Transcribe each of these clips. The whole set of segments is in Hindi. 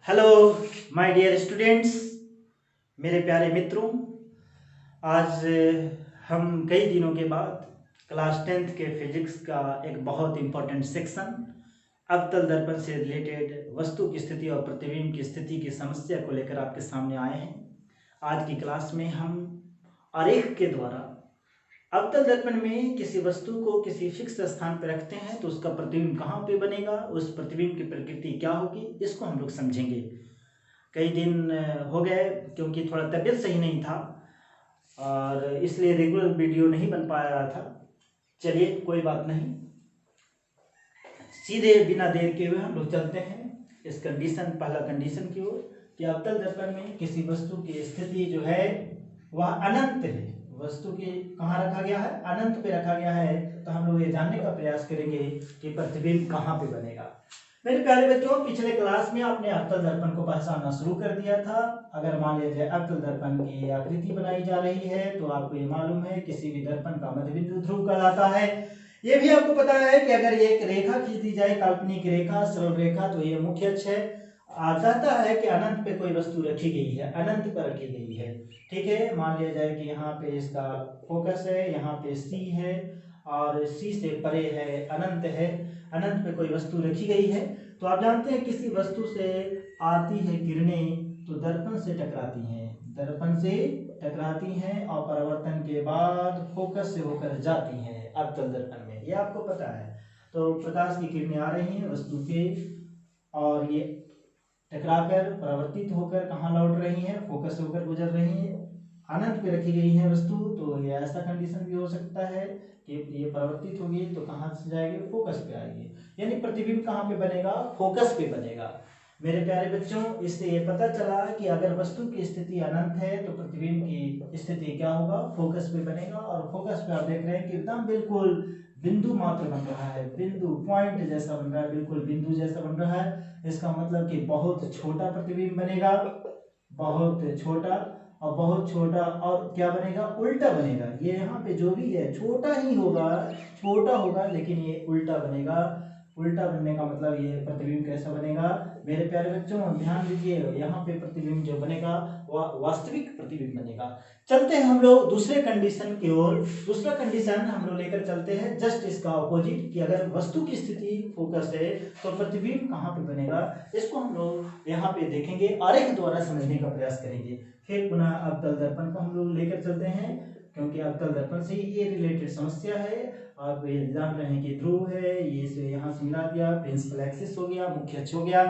हेलो माय डियर स्टूडेंट्स, मेरे प्यारे मित्रों। आज हम कई दिनों के बाद क्लास 10th के फिजिक्स का एक बहुत इम्पोर्टेंट सेक्शन अवतल दर्पण से रिलेटेड वस्तु की स्थिति और प्रतिबिंब की स्थिति की समस्या को लेकर आपके सामने आए हैं। आज की क्लास में हम आरेख के द्वारा अवतल दर्पण में किसी वस्तु को किसी फिक्स स्थान पर रखते हैं तो उसका प्रतिबिंब कहाँ पे बनेगा, उस प्रतिबिंब की प्रकृति क्या होगी, इसको हम लोग समझेंगे। कई दिन हो गए क्योंकि थोड़ा तबीयत सही नहीं था और इसलिए रेगुलर वीडियो नहीं बन पा रहा था। चलिए कोई बात नहीं, सीधे बिना देर के हुए हम लोग चलते हैं इस पहला कंडीशन की ओर कि अवतल दर्पण में किसी वस्तु की स्थिति जो है वह अनंत है। वस्तु के कहाँ रखा गया है? अनंत पे रखा गया है। तो हम लोग ये जानने का प्रयास करेंगे कि प्रतिबिंब कहाँ पे बनेगा। मेरे प्यारे बच्चों, पिछले क्लास में आपने अवतल दर्पण को पहचानना शुरू कर दिया था। अगर मान लीजिए अवतल दर्पण की आकृति बनाई जा रही है तो आपको ये मालूम है किसी भी दर्पण का मध्यबिंदु ध्रुव कहलाता है। ये भी आपको पता है कि अगर ये एक रेखा खींच दी जाए, काल्पनिक रेखा, सरल रेखा, तो ये मुख्य अक्ष है। कहता है कि अनंत पे कोई वस्तु रखी गई है, अनंत पर रखी गई है। ठीक है, मान लिया जाए कि यहाँ पे इसका फोकस है, यहाँ पे सी है और सी से परे है, अनंत है। अनंत पे कोई वस्तु रखी गई है तो आप जानते हैं किसी वस्तु से आती है किरणें तो दर्पण से टकराती हैं, दर्पण से टकराती हैं और परावर्तन के बाद फोकस से होकर जाती हैं अवतल दर्पण में। ये आपको पता है। तो प्रकाश की किरणें आ रही हैं वस्तु पे और ये टकराकर परावर्तित होकर कहाँ लौट रही हैं? फोकस से होकर गुजर रही हैं। अनंत पे रखी गई है वस्तु, तो ये ऐसा कंडीशन भी हो सकता है कि ये परावर्तित होगी तो कहाँ से जाएगी? फोकस पे आएगी। यानी प्रतिबिंब कहाँ पे बनेगा? फोकस पे बनेगा। मेरे प्यारे बच्चों, इससे ये पता चला कि अगर वस्तु की स्थिति अनंत है तो प्रतिबिंब की स्थिति क्या होगा? फोकस पे बनेगा। और फोकस पे आप देख रहे हैं कि एकदम बिल्कुल बिंदु मात्र बन रहा है, बिंदु पॉइंट जैसा बन रहा है, बिल्कुल बिंदु जैसा बन रहा है। इसका मतलब कि बहुत छोटा प्रतिबिंब बनेगा, बहुत छोटा। और बहुत छोटा और क्या बनेगा? उल्टा बनेगा। ये यहाँ पे जो भी है छोटा ही होगा, छोटा होगा, लेकिन ये उल्टा बनेगा। उल्टा बनने का मतलब ये प्रतिबिंब कैसा बनेगा? मेरे प्यारे बच्चों ध्यान दीजिए, यहाँ पे प्रतिबिंब जो बनेगा वह वास्तविक प्रतिबिंब बनेगा। चलते हैं हम लोग दूसरे कंडीशन की ओर। दूसरा कंडीशन हम लोग लेकर चलते हैं जस्ट इसका ऑपोजिट कि अगर वस्तु की स्थिति फोकस है तो प्रतिबिंब कहाँ पे बनेगा। इसको हम लोग यहाँ पे देखेंगे, आरेख द्वारा समझने का प्रयास करेंगे। फिर पुनः अवतल दर्पण को हम लोग लेकर चलते हैं क्योंकि अवतल दर्पण से ये रिलेटेड समस्या है। आप ये जान रहे हैं कि ध्रुव है, ये से यहाँ से मिला दिया, प्रिंसिपल एक्सिस हो गया, मुख्य अक्ष हो गया।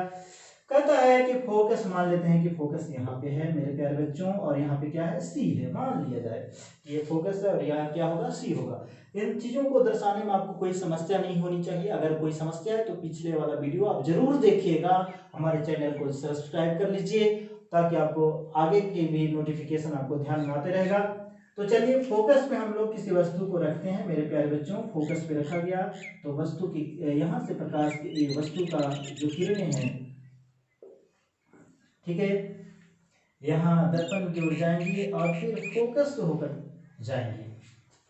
कहता है कि फोकस, मान लेते हैं कि फोकस यहाँ पे है मेरे प्यारे बच्चों और यहाँ पे क्या है? सी है। मान लिया जाए कि ये फोकस है और यहाँ क्या होगा? सी होगा। इन चीजों को दर्शाने में आपको कोई समस्या नहीं होनी चाहिए। अगर कोई समस्या है तो पिछले वाला वीडियो आप जरूर देखिएगा। हमारे चैनल को सब्सक्राइब कर लीजिए ताकि आपको आगे की भी नोटिफिकेशन आपको ध्यान में आते रहेगा। तो चलिए फोकस पे हम लोग किसी वस्तु को रखते हैं मेरे प्यारे बच्चों। फोकस पे रखा गया तो वस्तु की यहाँ से प्रकाश की वस्तु का जो किरणें हैं, ठीक है, यहाँ दर्पण की ओर जाएंगी और फिर फोकस से होकर जाएंगी,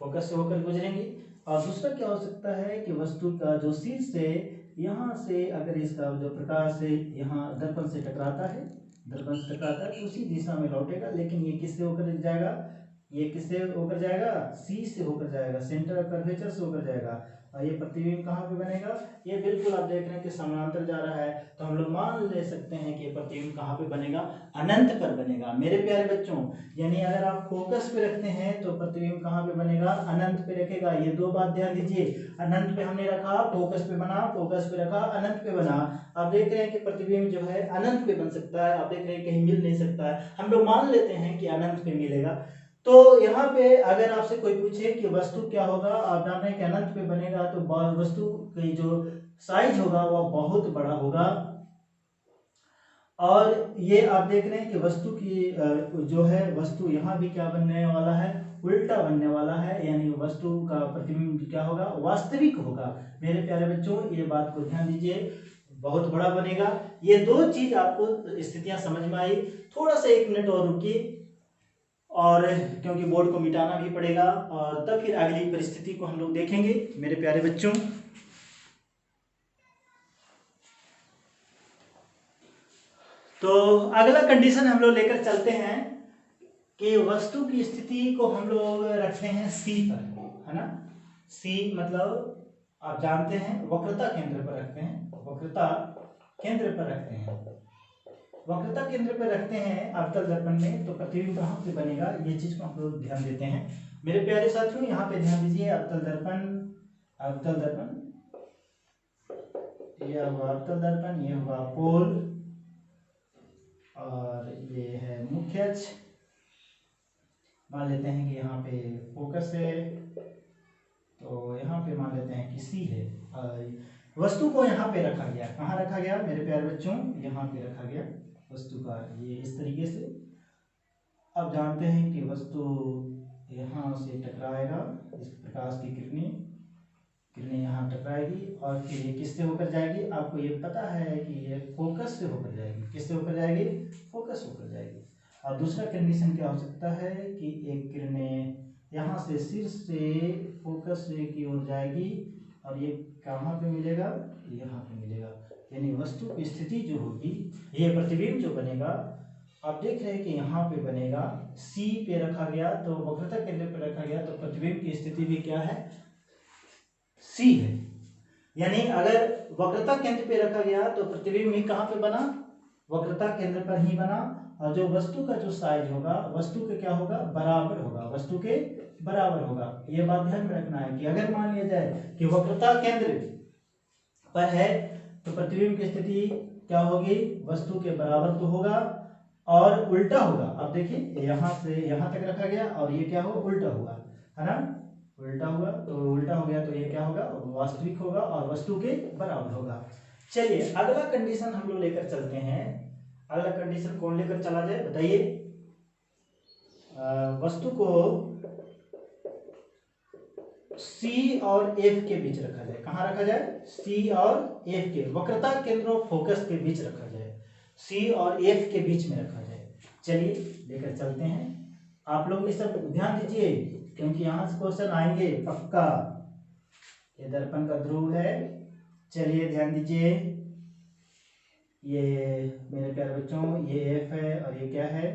फोकस से होकर गुजरेंगी। और दूसरा क्या हो सकता है कि वस्तु का जो शीर्ष है, यहाँ से अगर इसका जो प्रकाश है यहाँ दर्पण से टकराता है, दर्पण से टकराता है तो उसी दिशा में लौटेगा। लेकिन ये किससे होकर जाएगा? ये किससे होकर जाएगा? सी से होकर जाएगा, सेंटर ऑफ कर्वेचर से होकर जाएगा। और ये प्रतिबिंब कहाँ पे बनेगा? ये बिल्कुल आप देख रहे हैं कि समानांतर जा रहा है, तो हम लोग मान ले सकते हैं कि प्रतिबिंब कहाँ पे बनेगा? अनंत पर बनेगा मेरे प्यारे बच्चों। यानी अगर आप फोकस पे रखते हैं तो प्रतिबिंब कहाँ पे बनेगा? अनंत पे रखेगा। ये दो बात ध्यान दीजिए, अनंत पे हमने रखा, फोकस पे बना, फोकस पे रखा, अनंत पे बना। आप देख रहे हैं कि प्रतिबिंब जो है अनंत पे बन सकता है। आप देख रहे हैं कहीं मिल नहीं सकता है, हम लोग मान लेते हैं कि अनंत पे मिलेगा। तो यहाँ पे अगर आपसे कोई पूछे कि वस्तु क्या होगा, आप जान रहे हैं कि अनंत पे बनेगा तो वस्तु की जो साइज होगा वह बहुत बड़ा होगा। और ये आप देख रहे हैं कि वस्तु की जो है वस्तु यहाँ भी क्या बनने वाला है? उल्टा बनने वाला है। यानी वस्तु का प्रतिबिंब क्या होगा? वास्तविक होगा। मेरे प्यारे बच्चों ये बात को ध्यान दीजिए, बहुत बड़ा बनेगा। ये दो चीज आपको स्थितियां समझ में आई। थोड़ा सा 1 मिनट और रुकिए, और क्योंकि बोर्ड को मिटाना भी पड़ेगा और तब फिर अगली परिस्थिति को हम लोग देखेंगे मेरे प्यारे बच्चों। तो अगला कंडीशन हम लोग लेकर चलते हैं कि वस्तु की स्थिति को हम लोग रखते हैं सी पर, है ना। सी मतलब आप जानते हैं वक्रता केंद्र पर रखते हैं, वक्रता केंद्र पर रखते हैं, वक्रता केंद्र पर रखते हैं अवतल दर्पण में। तो प्रतिबिंब कहाँ पे बनेगा, ये चीज को हम लोग ध्यान देते हैं। मेरे प्यारे साथियों यहाँ पे ध्यान दीजिए, अवतल दर्पण, अवतल दर्पण, यह हुआ अवतल दर्पण, ये हुआ पोल, और ये है मुख्य अक्ष। मान लेते हैं कि यहाँ पे फोकस है, तो यहाँ पे मान लेते हैं कि सी है। वस्तु को यहाँ पे रखा गया, कहाँ रखा गया मेरे प्यारे बच्चों, यहाँ पे रखा गया वस्तु का, ये इस तरीके से। अब जानते हैं कि वस्तु यहाँ से टकराएगा, इस प्रकाश की किरणें यहाँ टकराएगी और फिर ये किससे होकर जाएगी, आपको ये पता है कि ये फोकस से होकर जाएगी। किससे होकर जाएगी, फोकस होकर जाएगी। और दूसरा कंडीशन क्या हो सकता है कि एक किरणें यहाँ से शीर्ष से फोकस की ओर जाएगी और ये कहाँ पे मिलेगा, यहाँ पे मिलेगा। यानी वस्तु की स्थिति जो होगी, ये प्रतिबिंब जो बनेगा, आप देख रहे हैं कि यहाँ पे बनेगा, सी पे रखा गया, तो वक्रता केंद्र पे रखा गया, तो प्रतिबिंब की स्थिति भी क्या है, सी है। यानी अगर वक्रता केंद्र पे रखा गया तो प्रतिबिंब भी कहाँ पे बना, वक्रता केंद्र पर ही बना। और जो वस्तु का जो साइज होगा, वस्तु के क्या होगा, बराबर होगा, वस्तु के बराबर होगा। ये बात ध्यान में रखना है कि अगर मान लिया जाए कि वक्रता केंद्र पर है तो प्रतिबिंब की स्थिति क्या होगी, वस्तु के बराबर तो होगा और उल्टा होगा। अब देखिए यहाँ से यहाँ तक रखा गया और ये क्या होगा, उल्टा हुआ, है ना, उल्टा हुआ। तो उल्टा हो गया तो ये क्या होगा, वास्तविक होगा और वस्तु के बराबर होगा। चलिए अगला कंडीशन हम लोग लेकर चलते हैं। अगला कंडीशन कौन लेकर चला जाए बताइए। वस्तु को C और F के बीच रखा जाए। कहाँ रखा जाए, C और F के, वक्रता केंद्र और फोकस के बीच रखा जाए, C और F के बीच में रखा जाए। चलिए लेकर चलते हैं। आप लोग इस सब ध्यान दीजिए क्योंकि यहाँ से क्वेश्चन आएंगे पक्का। ये दर्पण का ध्रुव है, चलिए ध्यान दीजिए। ये मेरे प्यारे बच्चों ये F है और ये क्या है,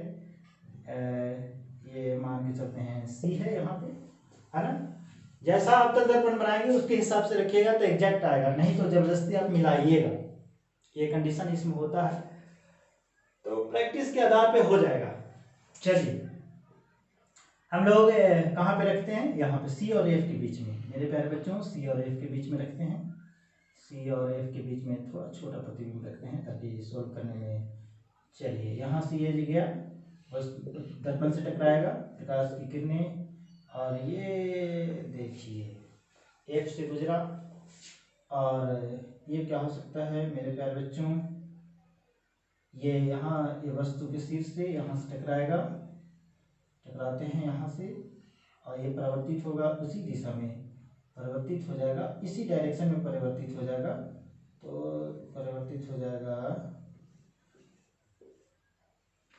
ये मान के चलते हैं C है यहाँ पे, है ना। जैसा अवतल दर्पण बनाएंगे उसके हिसाब से रखिएगा तो एग्जैक्ट आएगा, नहीं तो जबरदस्ती आप मिलाइएगा। ये कंडीशन इसमें होता है, तो प्रैक्टिस के आधार पे हो जाएगा। चलिए हम लोग कहाँ पे रखते हैं, यहाँ पे C और F के बीच में। मेरे प्यारे बच्चों C और F के बीच में रखते हैं, C और F के बीच में थोड़ा छोटा प्रतिबिंब रखते हैं ताकि सोल्व करने में। चलिए यहाँ से ये गया, बस दर्पण से टकराएगा प्रकाश की किरणें, और ये देखिए F से गुजरा, और ये क्या हो सकता है मेरे प्यारे बच्चों, ये यहाँ ये वस्तु के शीर्ष से यहाँ से टकराएगा, टकराते हैं यहाँ से, और ये परिवर्तित होगा उसी दिशा में, परिवर्तित हो जाएगा इसी डायरेक्शन में, परिवर्तित हो जाएगा। तो परिवर्तित हो जाएगा,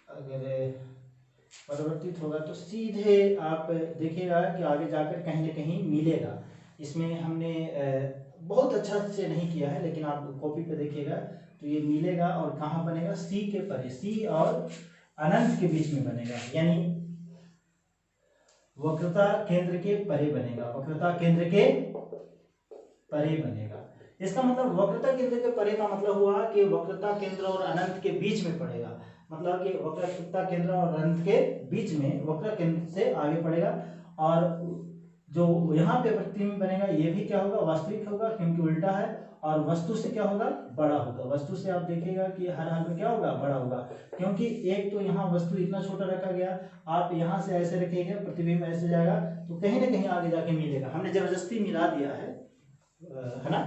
अगर परिवर्तित होगा तो सीधे आप देखिएगा कि आगे जाकर कहीं ना कहीं मिलेगा। इसमें हमने बहुत अच्छा से नहीं किया है, लेकिन आप कॉपी पे देखिएगा तो ये मिलेगा। और कहाँ बनेगा, सी के परे, सी और अनंत के बीच में बनेगा, यानी वक्रता केंद्र के परे बनेगा, वक्रता केंद्र के परे बनेगा। इसका मतलब वक्रता केंद्र के परे का मतलब हुआ कि वक्रता केंद्र और अनंत के बीच में पड़ेगा, मतलब कि वक्रता केंद्र और अनंत के बीच में, वक्र केंद्र से आगे पड़ेगा। और जो यहाँ पे प्रतिबिंब बनेगा ये भी क्या होगा, वास्तविक होगा क्योंकि उल्टा है, और वस्तु से क्या होगा, बड़ा होगा। वस्तु से आप देखिएगा कि हर हाल में क्या होगा, बड़ा होगा, क्योंकि एक तो यहाँ वस्तु इतना छोटा रखा गया, आप यहाँ से ऐसे रखेंगे प्रतिबिंब ऐसे जाएगा तो कहीं ना कहीं आगे जाके मिलेगा। हमने जबरदस्ती मिला दिया है ना,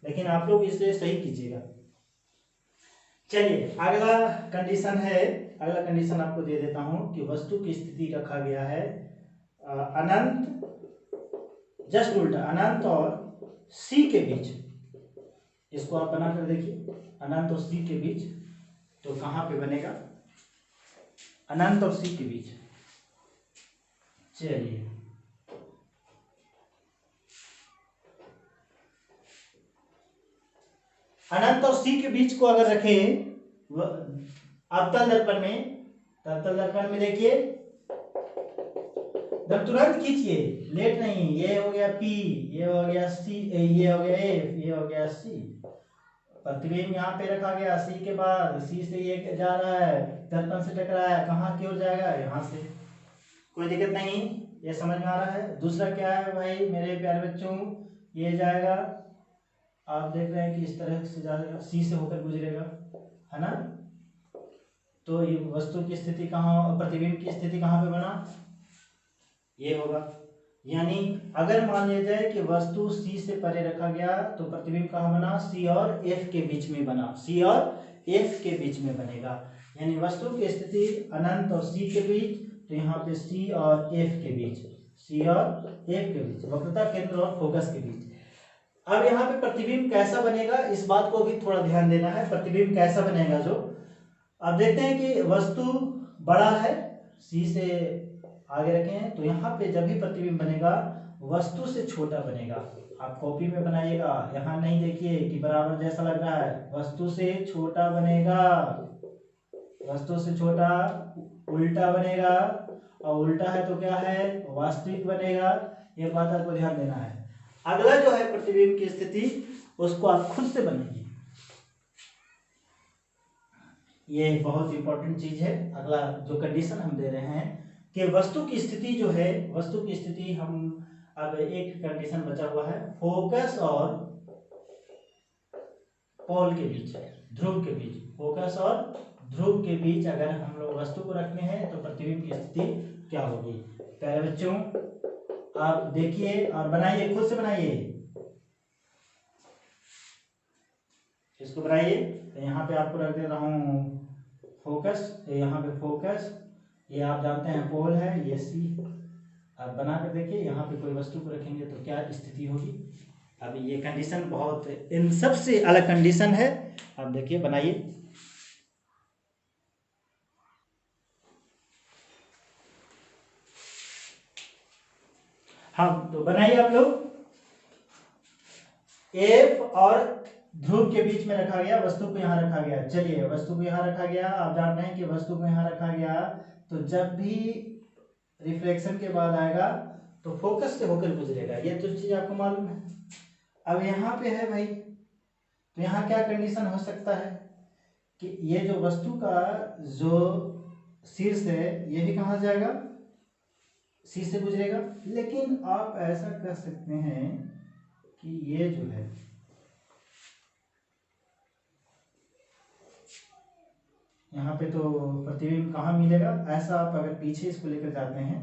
लेकिन आप लोग इसे सही कीजिएगा। चलिए अगला कंडीशन है, अगला कंडीशन आपको दे देता हूं कि वस्तु की स्थिति रखा गया है अनंत, जस्ट उल्टा, अनंत और C के बीच। इसको आप बनाकर देखिए, अनंत और C के बीच, तो कहां पे बनेगा, अनंत और C के बीच। चलिए अनंत और C के बीच को अगर रखें, अवतल दर्पण में देखिए, जब तुरंत खींचिए, लेट नहीं। ये हो गया P, ये हो गया C, ये हो गया F, ये हो गया C। प्रतिबिंब यहाँ पे रखा गया, C के बाद C से ये जा रहा है, दर्पण से टकराया, कहाँ की ओर जाएगा, यहाँ से। कोई दिक्कत नहीं, ये समझ में आ रहा है। दूसरा क्या है भाई मेरे प्यारे बच्चों, ये जाएगा, आप देख रहे हैं कि इस तरह से जाएगा, C से होकर गुजरेगा, है ना। तो ये वस्तु की स्थिति कहाँ, प्रतिबिंब की स्थिति कहाँ पे बना, ये होगा। यानी अगर मान लिया जाए कि वस्तु C से परे रखा गया तो प्रतिबिंब कहाँ बना, C और F के बीच में बना, C और F के बीच में बनेगा। यानी वस्तु की स्थिति अनंत और C के बीच, तो यहाँ पे C और F के बीच, C और F के बीच, वक्रता केंद्र और फोकस के बीच। अब यहाँ पे प्रतिबिंब कैसा बनेगा, इस बात को भी थोड़ा ध्यान देना है। प्रतिबिंब कैसा बनेगा, जो अब देखते हैं कि वस्तु बड़ा है, C से आगे रखे हैं, तो यहाँ पे जब भी प्रतिबिंब बनेगा वस्तु से छोटा बनेगा। आप कॉपी में बनाइएगा, यहाँ नहीं देखिए कि बराबर जैसा लग रहा है, वस्तु से छोटा बनेगा, वस्तु से छोटा, उल्टा बनेगा, और उल्टा है तो क्या है, वास्तविक बनेगा। ये बात आपको ध्यान देना है। अगला जो है प्रतिबिंब की स्थिति, उसको आप खुद से बनाइए, ये बहुत इंपॉर्टेंट चीज है। अगला जो कंडीशन हम दे रहे हैं कि वस्तु की स्थिति जो है, वस्तु की स्थिति हम, अब एक कंडीशन बचा हुआ है, फोकस और पोल के बीच, ध्रुव के बीच, फोकस और ध्रुव के बीच अगर हम लोग वस्तु को रखने हैं तो प्रतिबिंब की स्थिति क्या होगी। प्यारे बच्चों आप देखिए और बनाइए, खुद से बनाइए, इसको बनाइए। तो यहाँ पे आपको रख दे रहा हूँ फोकस, यहाँ पे फोकस, ये आप जानते हैं पोल है, ये C। आप बना कर देखिए, यहाँ पे कोई वस्तु को रखेंगे तो क्या स्थिति होगी। अब ये कंडीशन बहुत इन सब से अलग कंडीशन है, आप देखिए बनाइए। हाँ तो बनाइए आप लोग। F और ध्रुव के बीच में रखा गया, वस्तु को यहाँ रखा गया। चलिए वस्तु को यहाँ रखा गया, आप जान रहे हैं कि वस्तु को यहाँ रखा गया तो जब भी रिफ्लेक्शन के बाद आएगा तो फोकस से होकर गुजरेगा, ये तो चीज आपको मालूम है। अब यहाँ पे है भाई, तो यहाँ क्या कंडीशन हो सकता है कि ये जो वस्तु का जो शीर्ष है ये भी कहाँ जाएगा, C से गुजरेगा। लेकिन आप ऐसा कर सकते हैं कि ये जो है यहाँ पे तो प्रतिबिंब कहाँ मिलेगा, ऐसा आप अगर पीछे इसको लेकर जाते हैं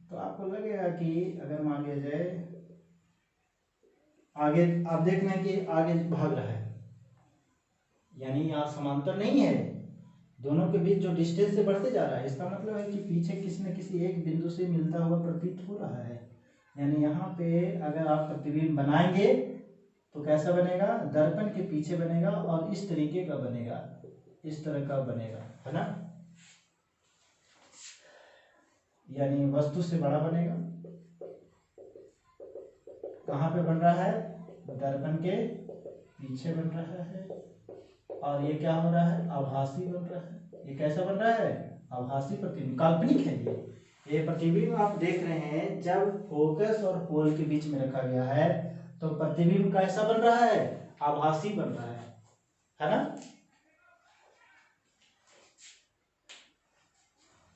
तो आपको लगेगा कि अगर मान लिया जाए आगे, आप देख रहे हैं कि आगे भाग रहा है, यानी यहाँ समांतर नहीं है, दोनों के बीच जो डिस्टेंस से बढ़ते जा रहा है, इसका मतलब है कि पीछे किसी न किसी एक बिंदु से मिलता हुआ प्रतीत हो रहा है। यानी यहाँ पे अगर आप प्रतिबिंब बनाएंगे तो कैसा बनेगा, दर्पण के पीछे बनेगा और इस तरीके का बनेगा, इस तरह का बनेगा, है ना। यानी वस्तु से बड़ा बनेगा। कहाँ पे बन रहा है, दर्पण के पीछे बन रहा है, और ये क्या हो रहा है, आभासी बन रहा है। ये कैसा बन रहा है, आभासी प्रतिबिंब, काल्पनिक है ये प्रतिबिंब आप देख रहे हैं। जब फोकस और पोल के बीच में रखा गया है तो प्रतिबिंब कैसा बन रहा है, आभासी बन रहा है ना।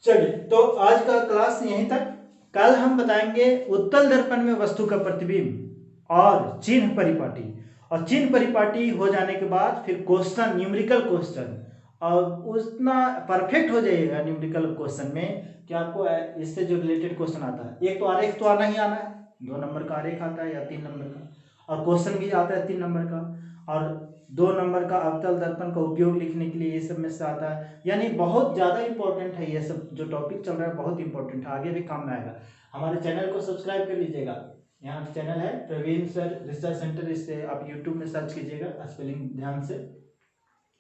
चलिए तो आज का क्लास यहीं तक। कल हम बताएंगे उत्तल दर्पण में वस्तु का प्रतिबिंब और चिन्ह परिपाटी, और चिन्ह परिपाटी हो जाने के बाद फिर क्वेश्चन, न्यूमेरिकल क्वेश्चन, और उतना परफेक्ट हो जाइएगा न्यूमेरिकल क्वेश्चन में कि आपको इससे जो रिलेटेड क्वेश्चन आता है, एक तो आरेख तो आना ही आना है, 2 नंबर का आरेख आता है या 3 नंबर का, और क्वेश्चन भी आता है 3 नंबर का, और 2 नंबर का अवतल दर्पण का उपयोग लिखने के लिए ये सब में से आता है। यानी बहुत ज़्यादा इंपॉर्टेंट है ये सब जो टॉपिक चल रहा है, बहुत इंपॉर्टेंट है, आगे भी काम में आएगा। हमारे चैनल को सब्सक्राइब कर लीजिएगा, यहाँ चैनल है प्रवीण सर रिसर्च सेंटर, इससे आप यूट्यूब में सर्च कीजिएगा, स्पेलिंग ध्यान से,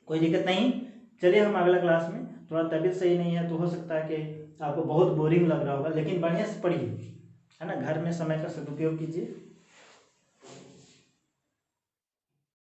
कोई दिक्कत नहीं। चलिए हम अगला क्लास में, थोड़ा तबीयत सही नहीं है तो हो सकता है कि आपको बहुत बोरिंग लग रहा होगा, लेकिन बढ़िया से पढ़िए, है ना, घर में समय का सदुपयोग कीजिए।